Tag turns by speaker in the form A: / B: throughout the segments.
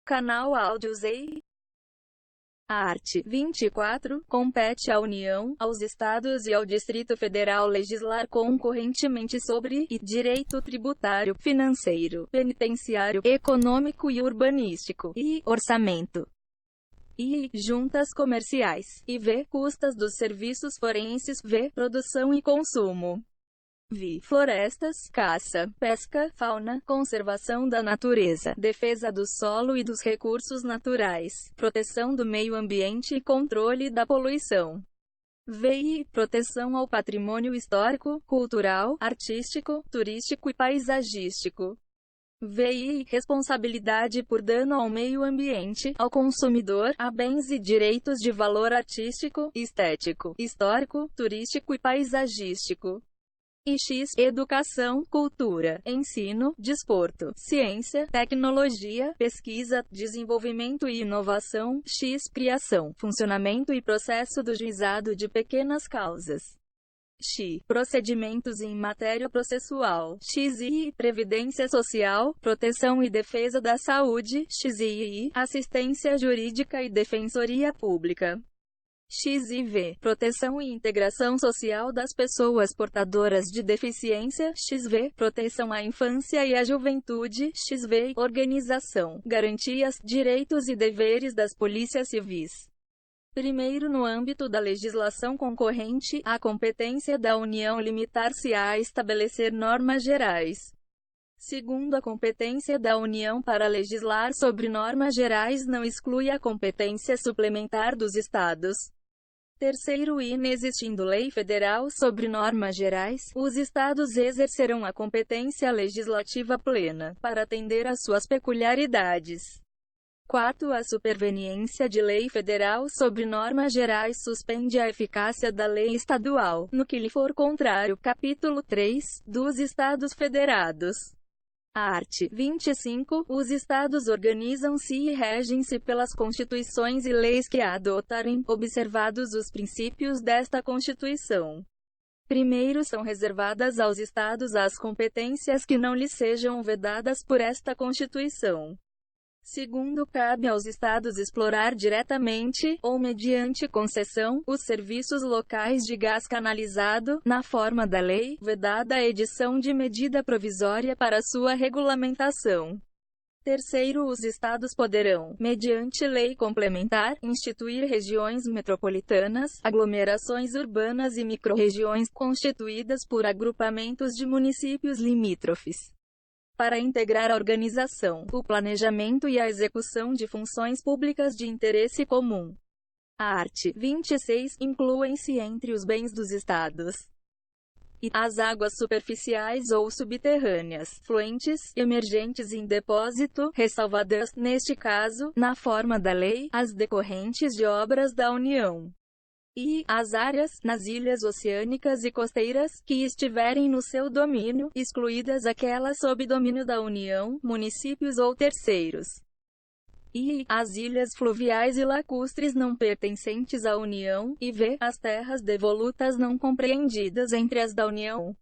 A: Canal Áudios EI. Art. 24. Compete à União, aos Estados e ao Distrito Federal legislar concorrentemente sobre direito tributário, financeiro, penitenciário, econômico e urbanístico, e orçamento, e juntas comerciais, e v. custas dos serviços forenses, v. produção e consumo, v. florestas, caça, pesca, fauna, conservação da natureza, defesa do solo e dos recursos naturais, proteção do meio ambiente e controle da poluição, v. proteção ao patrimônio histórico, cultural, artístico, turístico e paisagístico, v. responsabilidade por dano ao meio ambiente, ao consumidor, a bens e direitos de valor artístico, estético, histórico, turístico e paisagístico. E x. Educação, cultura, ensino, desporto, ciência, tecnologia, pesquisa, desenvolvimento e inovação. X. Criação, funcionamento e processo do juizado de pequenas causas. X. Procedimentos em matéria processual. XI. Previdência social, proteção e defesa da saúde. XII. Assistência jurídica e defensoria pública. XIV. Proteção e integração social das pessoas portadoras de deficiência. XV. Proteção à infância e à juventude. XV. Organização, garantias, direitos e deveres das polícias civis. Primeiro, no âmbito da legislação concorrente, a competência da União limitar-se-á a estabelecer normas gerais. Segundo, a competência da União para legislar sobre normas gerais não exclui a competência suplementar dos Estados. Terceiro, inexistindo lei federal sobre normas gerais, os Estados exercerão a competência legislativa plena, para atender às suas peculiaridades. Quarto, a superveniência de lei federal sobre normas gerais suspende a eficácia da lei estadual, no que lhe for contrário. Capítulo 3, dos Estados Federados. Art. 25. Os Estados organizam-se e regem-se pelas constituições e leis que a adotarem, observados os princípios desta Constituição. Primeiro, são reservadas aos Estados as competências que não lhes sejam vedadas por esta Constituição. Segundo, cabe aos Estados explorar diretamente, ou mediante concessão, os serviços locais de gás canalizado, na forma da lei, vedada a edição de medida provisória para sua regulamentação. Terceiro, os Estados poderão, mediante lei complementar, instituir regiões metropolitanas, aglomerações urbanas e microrregiões, constituídas por agrupamentos de municípios limítrofes, para integrar a organização, o planejamento e a execução de funções públicas de interesse comum. Art. 26. Incluem-se entre os bens dos Estados e as águas superficiais ou subterrâneas, fluentes, emergentes em depósito, ressalvadas, neste caso, na forma da lei, as decorrentes de obras da União, e as áreas, nas ilhas oceânicas e costeiras, que estiverem no seu domínio, excluídas aquelas sob domínio da União, municípios ou terceiros, e as ilhas fluviais e lacustres não pertencentes à União, e v. as terras devolutas não compreendidas entre as da União.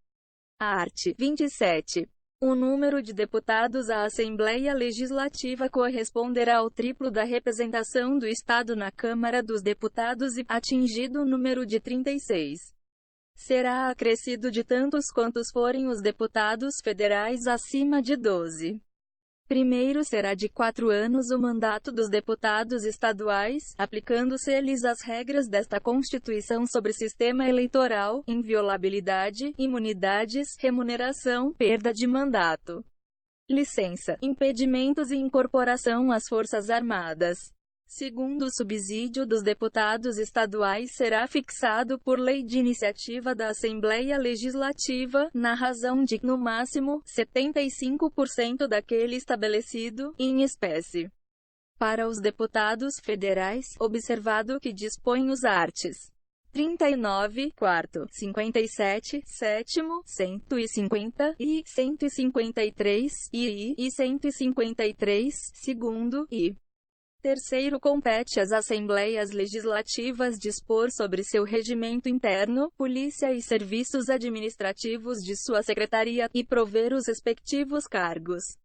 A: Art. 27. O número de deputados à Assembleia Legislativa corresponderá ao triplo da representação do Estado na Câmara dos Deputados e, atingido o número de 36, será acrescido de tantos quantos forem os deputados federais acima de 12. Primeiro, será de 4 anos o mandato dos deputados estaduais, aplicando-se-lhes as regras desta Constituição sobre sistema eleitoral, inviolabilidade, imunidades, remuneração, perda de mandato, licença, impedimentos e incorporação às Forças Armadas. Segundo, o subsídio dos deputados estaduais será fixado por lei de iniciativa da Assembleia Legislativa, na razão de, no máximo, 75% daquele estabelecido, em espécie. Para os deputados federais, observado que dispõe os arts. 39, quarto, 57, sétimo, 150 e 153 e 153, segundo e terceiro, compete às Assembleias Legislativas dispor sobre seu regimento interno, polícia e serviços administrativos de sua secretaria, e prover os respectivos cargos.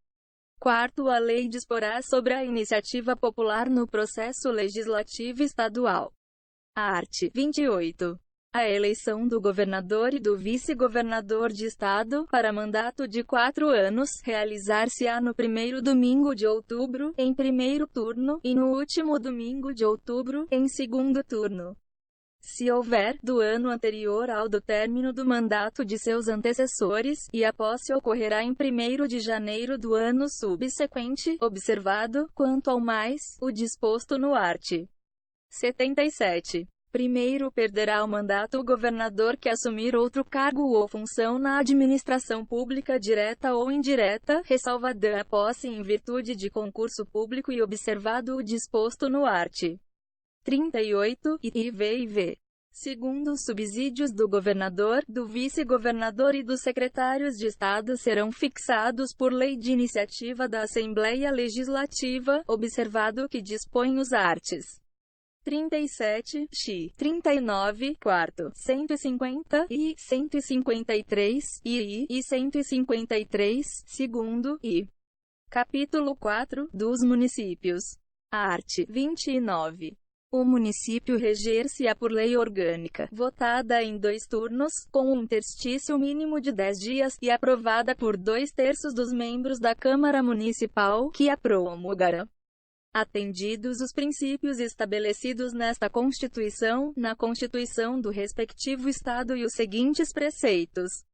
A: Quarto, a lei disporá sobre a iniciativa popular no processo legislativo estadual. Art. 28. A eleição do governador e do vice-governador de estado, para mandato de 4 anos, realizar-se-á no primeiro domingo de outubro, em primeiro turno, e no último domingo de outubro, em segundo turno. Se houver, do ano anterior ao do término do mandato de seus antecessores, e a posse ocorrerá em 1º de janeiro do ano subsequente, observado, quanto ao mais, o disposto no art. 77. Primeiro perderá o mandato o governador que assumir outro cargo ou função na administração pública direta ou indireta, ressalvada a posse em virtude de concurso público e observado o disposto no art. 38, IV. Segundo, os subsídios do governador, do vice-governador e dos secretários de Estado serão fixados por lei de iniciativa da Assembleia Legislativa, observado que dispõe os arts. 37, 39, quarto, 150 e 153, e 153, segundo, e capítulo 4, dos municípios. Art. 29. O município reger-se-á por lei orgânica, votada em 2 turnos, com um interstício mínimo de 10 dias, e aprovada por 2/3 dos membros da Câmara Municipal, que a promulgará. Atendidos os princípios estabelecidos nesta Constituição, na Constituição do respectivo Estado e os seguintes preceitos.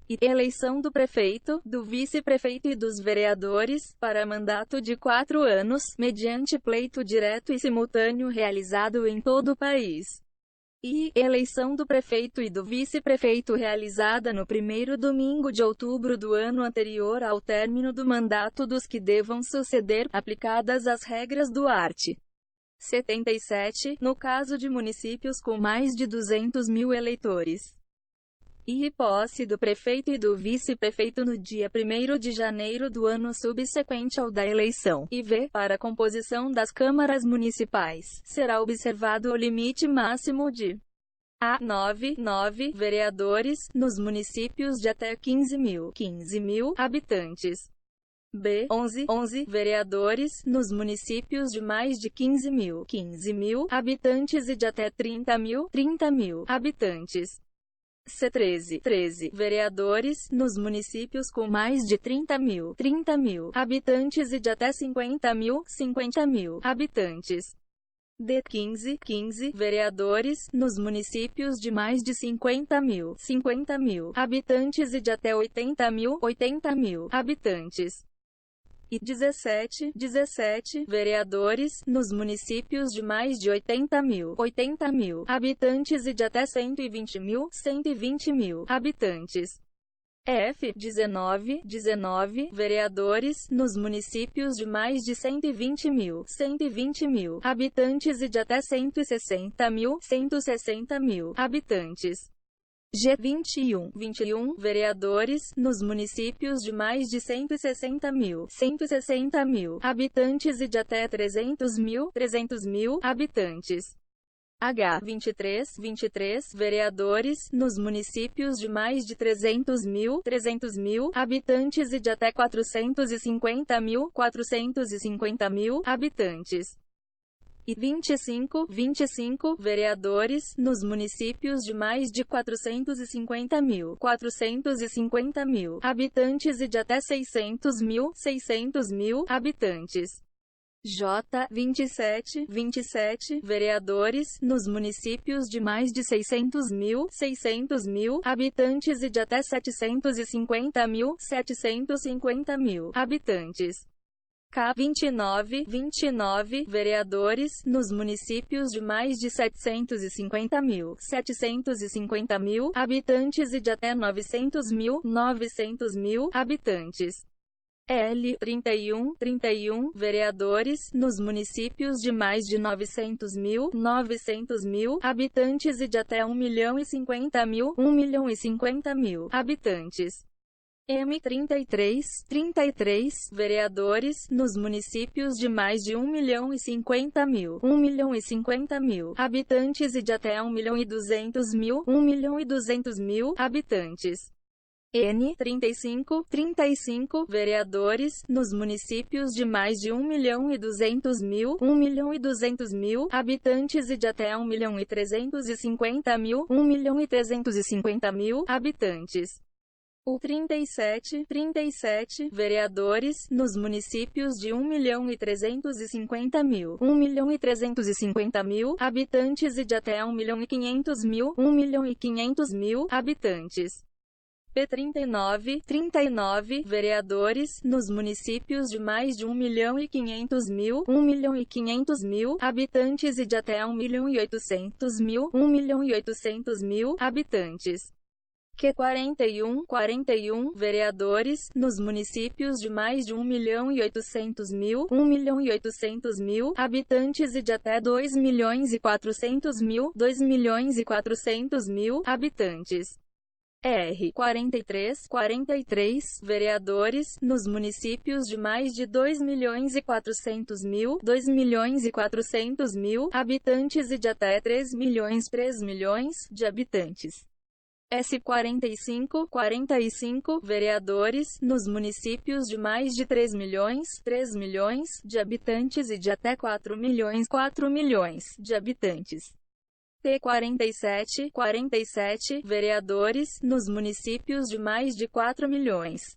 A: E eleição do prefeito, do vice-prefeito e dos vereadores, para mandato de 4 anos, mediante pleito direto e simultâneo realizado em todo o país. E eleição do prefeito e do vice-prefeito realizada no primeiro domingo de outubro do ano anterior ao término do mandato dos que devam suceder, aplicadas as regras do art. 77, no caso de municípios com mais de 200.000 eleitores. E posse do prefeito e do vice-prefeito no dia 1º de janeiro do ano subsequente ao da eleição. E para a composição das câmaras municipais, será observado o limite máximo de a. 9 vereadores, nos municípios de até 15.000 habitantes. B. 11 vereadores, nos municípios de mais de 15.000 habitantes e de até 30.000 habitantes. C. 13 vereadores, nos municípios com mais de 30.000 habitantes e de até 50.000 habitantes. D. 15 vereadores, nos municípios de mais de 50.000 habitantes e de até 80.000 habitantes. E 17 vereadores, nos municípios de mais de 80.000 habitantes e de até 120.000 habitantes. F. 19 vereadores, nos municípios de mais de 120.000 habitantes e de até 160.000 habitantes. G. 21 vereadores, nos municípios de mais de 160.000 habitantes e de até 300.000 habitantes. H. 23 vereadores, nos municípios de mais de 300.000 habitantes e de até 450.000 habitantes. E 25 vereadores, nos municípios de mais de 450.000 habitantes e de até 600.000 habitantes. J. 27 vereadores, nos municípios de mais de 600.000 habitantes e de até 750.000 habitantes. K. 29 vereadores, nos municípios de mais de 750.000 habitantes e de até 900.000 habitantes. L. 31 vereadores, nos municípios de mais de 900.000 habitantes e de até 1.050.000 habitantes. M. 33 vereadores, nos municípios de mais de 1.050.000 habitantes e de até 1.200.000 habitantes. N. 35 vereadores, nos municípios de mais de 1.200.000 habitantes e de até 1.350.000 habitantes. O 37 vereadores, nos municípios de 1.350.000 habitantes e de até 1.500.000 habitantes. P. 39 vereadores, nos municípios de mais de 1.500.000 habitantes e de até 1.800.000 habitantes. Q. 41 vereadores, nos municípios de mais de 1.800.000 habitantes e de até 2.400.000 habitantes. R. 43 vereadores, nos municípios de mais de 2.400.000 habitantes e de até 3 milhões de habitantes. S. 45 vereadores, nos municípios de mais de 3 milhões de habitantes e de até 4 milhões de habitantes. T. 47 vereadores, nos municípios de mais de 4 milhões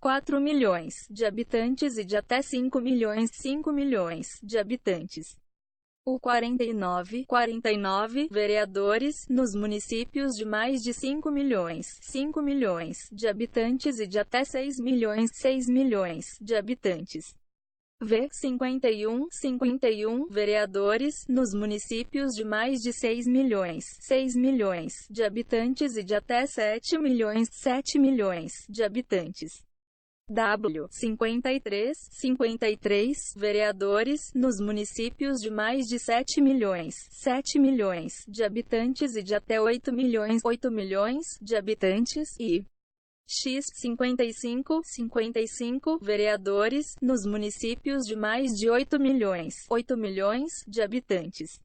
A: de habitantes e de até 5 milhões de habitantes. U. 49 vereadores, nos municípios de mais de 5 milhões de habitantes e de até 6 milhões de habitantes. V. 51 vereadores, nos municípios de mais de 6 milhões de habitantes e de até 7 milhões de habitantes. W. 53 vereadores, nos municípios de mais de 7 milhões de habitantes e de até 8 milhões de habitantes. E X. 55 vereadores, nos municípios de mais de 8 milhões de habitantes.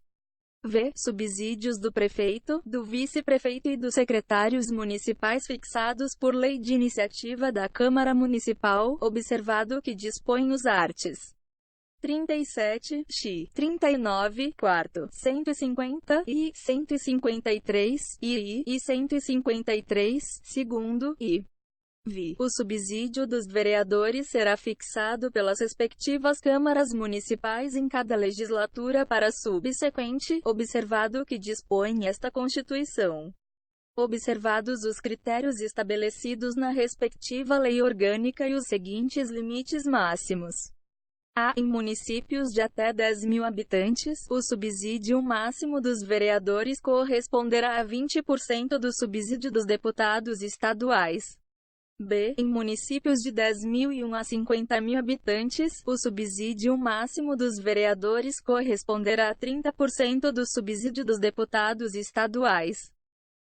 A: V. Subsídios do prefeito, do vice-prefeito e dos secretários municipais fixados por lei de iniciativa da Câmara Municipal, observado que dispõe os arts. 37, x. 39, quarto, 150 e 153 e 153, segundo e vi. O subsídio dos vereadores será fixado pelas respectivas câmaras municipais em cada legislatura para a subsequente, observado que dispõe esta Constituição. Observados os critérios estabelecidos na respectiva lei orgânica e os seguintes limites máximos. A. Em municípios de até 10 mil habitantes, o subsídio máximo dos vereadores corresponderá a 20% do subsídio dos deputados estaduais. B. Em municípios de 10.001 a 50 mil habitantes, o subsídio máximo dos vereadores corresponderá a 30% do subsídio dos deputados estaduais.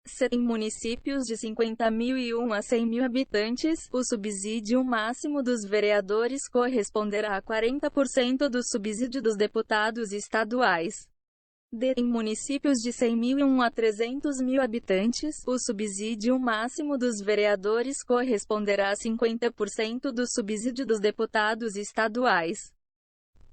A: C. Em municípios de 50.001 a 100 mil habitantes, o subsídio máximo dos vereadores corresponderá a 40% do subsídio dos deputados estaduais. D. Em municípios de 100.001 a 300 mil habitantes, o subsídio máximo dos vereadores corresponderá a 50% do subsídio dos deputados estaduais.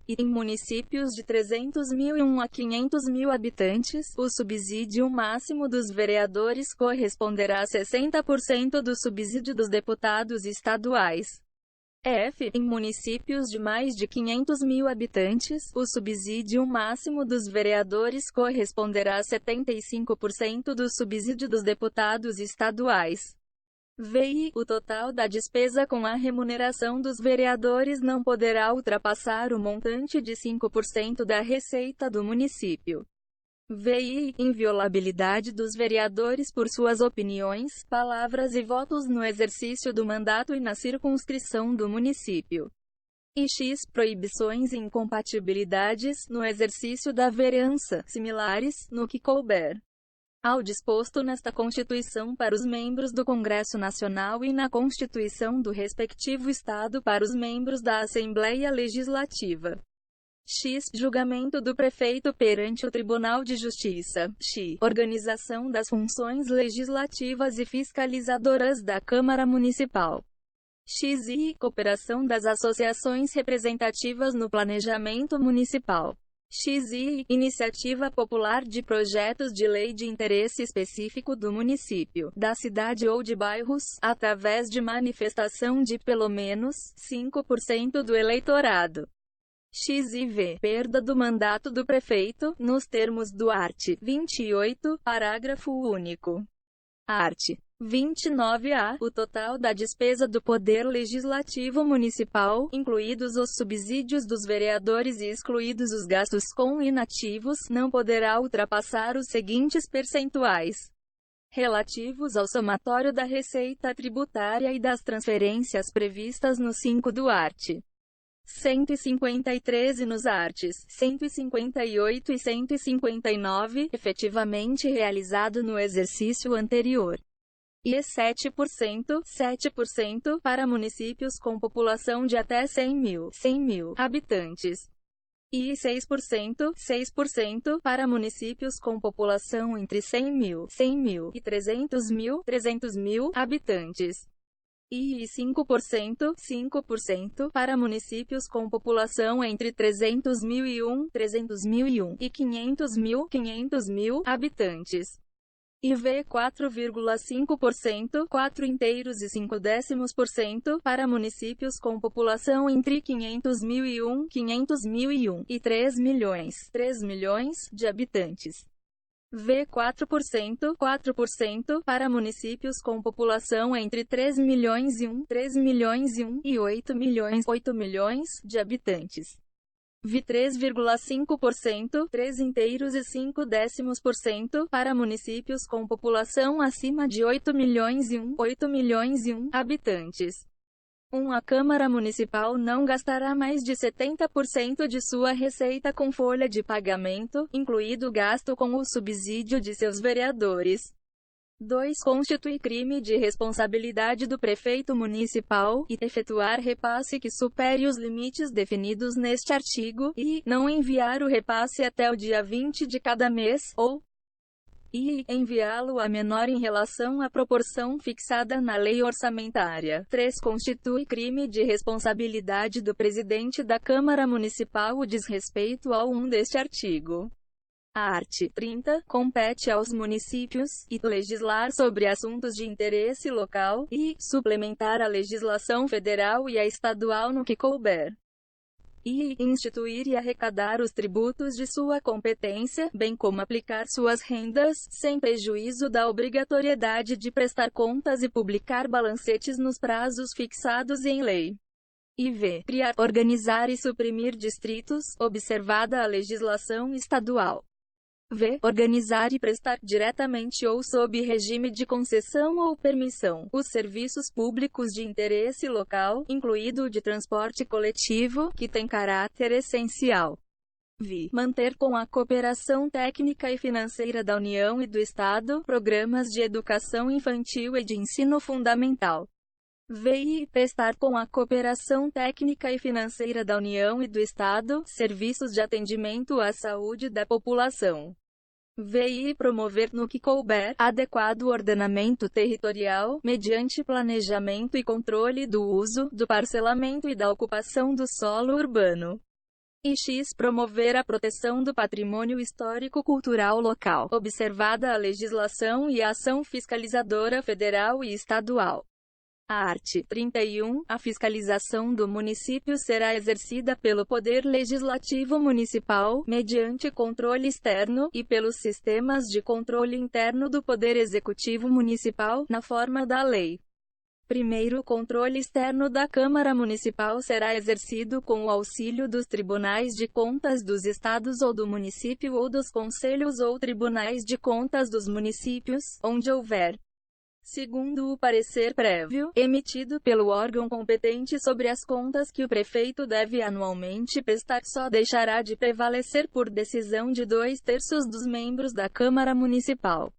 A: E em municípios de 300.001 a 500 mil habitantes, o subsídio máximo dos vereadores corresponderá a 60% do subsídio dos deputados estaduais. F. Em municípios de mais de 500 mil habitantes, o subsídio máximo dos vereadores corresponderá a 75% do subsídio dos deputados estaduais. VI. O total da despesa com a remuneração dos vereadores não poderá ultrapassar o montante de 5% da receita do município. VI. Inviolabilidade dos vereadores por suas opiniões, palavras e votos no exercício do mandato e na circunscrição do município. E X. Proibições e incompatibilidades, no exercício da vereança, similares, no que couber ao disposto nesta Constituição para os membros do Congresso Nacional e na Constituição do respectivo Estado para os membros da Assembleia Legislativa. X. Julgamento do prefeito perante o Tribunal de Justiça. X. Organização das funções legislativas e fiscalizadoras da Câmara Municipal. XI. Cooperação das associações representativas no planejamento municipal. XI. Iniciativa popular de projetos de lei de interesse específico do município, da cidade ou de bairros, através de manifestação de pelo menos 5% do eleitorado. XIV. Perda do mandato do prefeito, nos termos do art. 28, parágrafo único. Art. 29-A. O total da despesa do Poder Legislativo Municipal, incluídos os subsídios dos vereadores e excluídos os gastos com inativos, não poderá ultrapassar os seguintes percentuais: relativos ao somatório da receita tributária e das transferências previstas no 5 do art. 153 e nos arts. 158 e 159, efetivamente realizado no exercício anterior. E 7% para municípios com população de até 100 mil habitantes. E 6% para municípios com população entre 100 mil e 300 mil habitantes. E 5% para municípios com população entre 300.001 e 500 mil habitantes. E V 4,5%, 4,5% para municípios com população entre 500.001 e 3 milhões de habitantes. V 4% para municípios com população entre 3 milhões e 8 milhões de habitantes. V 3,5%, 3,5% para municípios com população acima de 8 milhões e 1 habitantes. A Câmara Municipal não gastará mais de 70% de sua receita com folha de pagamento, incluído o gasto com o subsídio de seus vereadores. 2. Constitui crime de responsabilidade do prefeito municipal, e efetuar repasse que supere os limites definidos neste artigo, e não enviar o repasse até o dia 20 de cada mês, ou enviá-lo a menor em relação à proporção fixada na lei orçamentária. 3. Constitui crime de responsabilidade do presidente da Câmara Municipal o desrespeito ao 1 deste artigo. A art. 30. Compete aos municípios, e legislar sobre assuntos de interesse local, e suplementar a legislação federal e a estadual no que couber. E instituir e arrecadar os tributos de sua competência, bem como aplicar suas rendas, sem prejuízo da obrigatoriedade de prestar contas e publicar balancetes nos prazos fixados em lei. E v. Criar, organizar e suprimir distritos, observada a legislação estadual. V. Organizar e prestar, diretamente ou sob regime de concessão ou permissão, os serviços públicos de interesse local, incluído o de transporte coletivo, que tem caráter essencial. Vi. Manter com a cooperação técnica e financeira da União e do Estado, programas de educação infantil e de ensino fundamental. VI. Prestar com a cooperação técnica e financeira da União e do Estado, serviços de atendimento à saúde da população. VI. Promover no que couber, adequado ordenamento territorial, mediante planejamento e controle do uso, do parcelamento e da ocupação do solo urbano. E X. Promover a proteção do patrimônio histórico-cultural local, observada a legislação e a ação fiscalizadora federal e estadual. A art. 31. A fiscalização do município será exercida pelo Poder Legislativo Municipal, mediante controle externo, e pelos sistemas de controle interno do Poder Executivo Municipal, na forma da lei. Primeiro, o controle externo da Câmara Municipal será exercido com o auxílio dos tribunais de contas dos estados ou do município ou dos conselhos ou tribunais de contas dos municípios, onde houver. Segundo o parecer prévio, emitido pelo órgão competente sobre as contas que o prefeito deve anualmente prestar, só deixará de prevalecer por decisão de 2/3 dos membros da Câmara Municipal.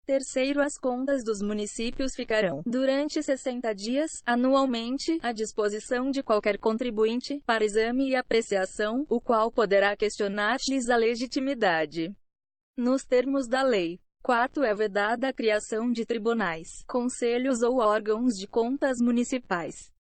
A: Terceiro, as contas dos municípios ficarão, durante 60 dias, anualmente, à disposição de qualquer contribuinte, para exame e apreciação, o qual poderá questionar-lhes a legitimidade, nos termos da lei. Quarto, é vedada a criação de tribunais, conselhos ou órgãos de contas municipais.